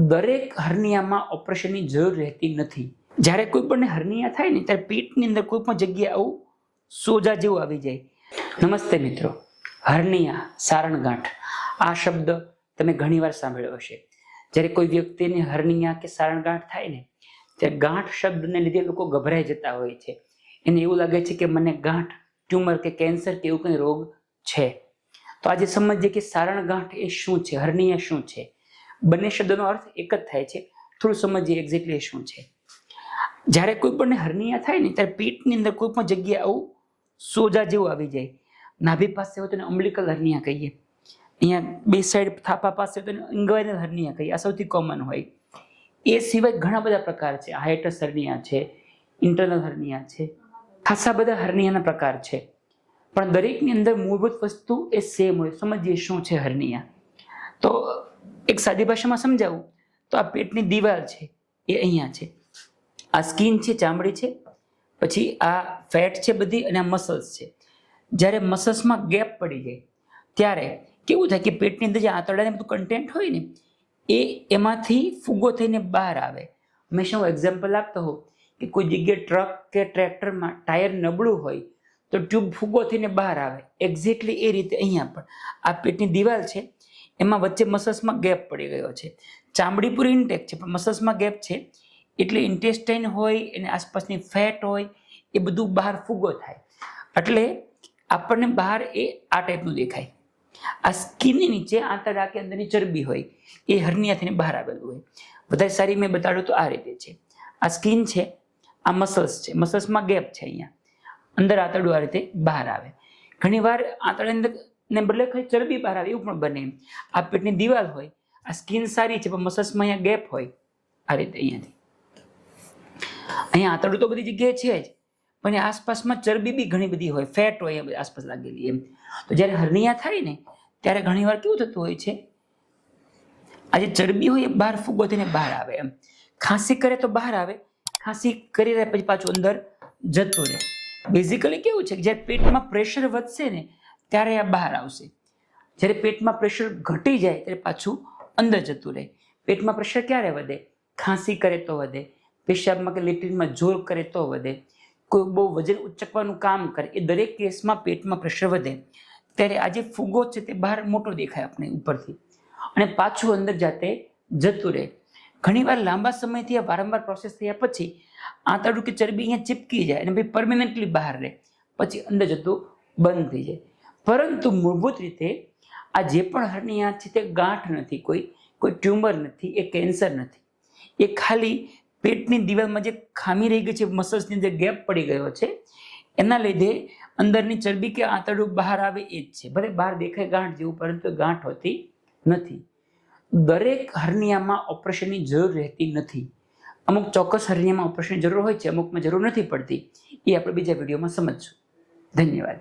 દરેક હર્નિયામાં ઓપરેશનની જરૂર રહેતી નથી. જ્યારે કોઈ પણ હર્નિયા થાય ને ત્યારે પેટની અંદર કોઈ પણ જગ્યાએ આવું સોજા જેવું આવી જાય. નમસ્તે મિત્રો, હર્નિયા, સારણગાંઠ આ શબ્દ તમે ઘણીવાર સાંભળ્યો હશે. જ્યારે કોઈ વ્યક્તિને હર્નિયા કે સારણગાંઠ થાય ને ત્યારે ગાંઠ શબ્દને લીધે લોકો ગભરાઈ જતા હોય છે. એને એવું લાગે છે કે મને ગાંઠ, ટ્યુમર કે કેન્સર કે એવું કંઈ રોગ છે. તો આજે સમજીએ કે સારણગાંઠ એ શું છે, હર્નિયા શું છે. બંને શબ્દનો અર્થ એક જ થાય છે. થોડું સમજીએ એક્ઝેક્ટલી શું છે. જ્યારે કોઈ પણ હર્નિયા થાય ને ત્યારે પેટની અંદર કોઈ પણ જગ્યાએ આવું સોજા જેવું આવી જાય. નાભી પાસે હોય તો એને અમ્બલિકલ હર્નિયા કહીએ. અહીંયા બે સાઈડ થાપા પાસે હોય તો એને ઇન્ગ્વાઇનલ હર્નિયા કહીએ. આ સૌથી કોમન હોય. એ સિવાય ઘણા બધા પ્રકાર છે. હાઇટસ હર્નિયા છે, ઇન્ટરનલ હર્નિયા છે, ખાસા બધા હર્નિયાના પ્રકાર છે. પણ દરેકની અંદર મૂળભૂત વસ્તુ એ સેમ હોય. સમજીએ શું છે હર્નિયા. તો એક સાદી ભાષામાં સમજાવું તો આ પેટની દિવાલ છે એ અહીંયા છે. આ સ્કિન છે, ચામડી છે, પછી આ ફેટ છે બધી, અને આ મસલ્સ છે. જ્યારે મસલ્સમાં ગેપ પડી જાય ત્યારે કેવું થાય કે પેટની અંદર જે આંતરડાને બધું કન્ટેન્ટ હોય ને એમાંથી ફુગ્ગો થઈને બહાર આવે. હંમેશા હું એક્ઝામ્પલ આપતો હોઉં કે કોઈ જગ્યાએ ટ્રક કે ટ્રેક્ટરમાં ટાયર નબળું હોય તો ટ્યુબ ફુગ્ગો થઈને બહાર આવે. એક્ઝેક્ટલી એ રીતે અહીંયા પણ આ પેટની દિવાલ છે, એમાં વચ્ચે મસલ્સમાં ગેપ પડી ગયો છે. ચામડી પૂરી ઇન્ટેક છે પણ મસલ્સમાં ગેપ છે, એટલે ઇન્ટેસ્ટાઇન હોય એની આસપાસની ફેટ હોય એ બધું બહાર ફુગ્ગો થાય. એટલે આપણને બહાર એ આ ટાઈપનું દેખાય. આ સ્કિનની નીચે આંતરડા કે અંદરની ચરબી હોય એ હર્નિયા થઈને બહાર આવેલું હોય. વધારે સારી મેં બતાડ્યું તો આ રીતે છે. આ સ્કિન છે, આ મસલ્સ છે, મસલ્સમાં ગેપ છે, અહીંયા અંદર આંતરડું આ રીતે બહાર આવે. ઘણીવાર આંતરડાની અંદર ને બદલે ખાલી ચરબી બહાર આવે એવું પણ બને. આ પેટની દિવાલ હોય, આ સ્કિન સારી છે પણ મસલ્સમાં અહીંયા ગેપ હોય આ રીતે. અહીંયા આંતરડું તો બધી જગ્યાએ છે જ, પણ આસપાસમાં ચરબી બી ઘણી બધી હોય, ફેટ હોય આસપાસ લાગેલી એમ. તો જ્યારે હર્નિયા થાય ને ત્યારે ઘણીવાર કેવું થતું હોય છે, આ જે ચરબી હોય એ બહાર ફુગ્ગો થઈને બહાર આવે એમ. ખાંસી કરે તો બહાર આવે, ખાંસી કરી રહ્યા પછી પાછું અંદર જતું રહે. બેઝિકલી કેવું છે કે જ્યારે પેટમાં પ્રેશર વધશે ને ત્યારે આ બહાર આવશે. જ્યારે પેટમાં પ્રેશર ઘટી જાય ત્યારે પાછું અંદર જતું રહે. પેટમાં પ્રેશર ક્યારે વધે? ખાંસી કરે તો વધે, પેશાબમાં કે લેટ્રિનમાં જોર કરે તો વધે, કોઈ બહુ વજન ઉચકવાનું કામ કરે, એ દરેક કેસમાં પેટમાં પ્રેશર વધે. ત્યારે આ જે ફુગ્ગો છે તે બહાર મોટો દેખાય આપણે ઉપરથી, અને પાછું અંદર જાતે જતું રહે. ઘણીવાર લાંબા સમયથી આ વારંવાર પ્રોસેસ થયા પછી આંતરડું કે ચરબી અહીંયા ચીપકી જાય અને પછી પરમેનન્ટલી બહાર રહે, પછી અંદર જતું બંધ થઈ જાય. પરંતુ મૂળભૂત રીતે આ જે પણ હર્નિયા છે તે ગાંઠ નથી, કોઈ ટ્યુમર નથી, એ કેન્સર નથી. એ ખાલી પેટની દિવાલમાં જે ખામી રહી ગઈ છે, મસલ્સની અંદર ગેપ પડી ગયો છે, એના લીધે અંદરની ચરબી કે આંતરડું બહાર આવે એ જ છે. ભલે બહાર દેખાય ગાંઠ જેવું, પરંતુ ગાંઠ હોતી નથી. દરેક હર્નિયામાં ઓપરેશનની જરૂર રહેતી નથી. અમુક ચોક્કસ હર્નિયામાં ઓપરેશનની જરૂર હોય છે, અમુકમાં જરૂર નથી પડતી. એ આપણે બીજા વિડીયોમાં સમજશું. ધન્યવાદ.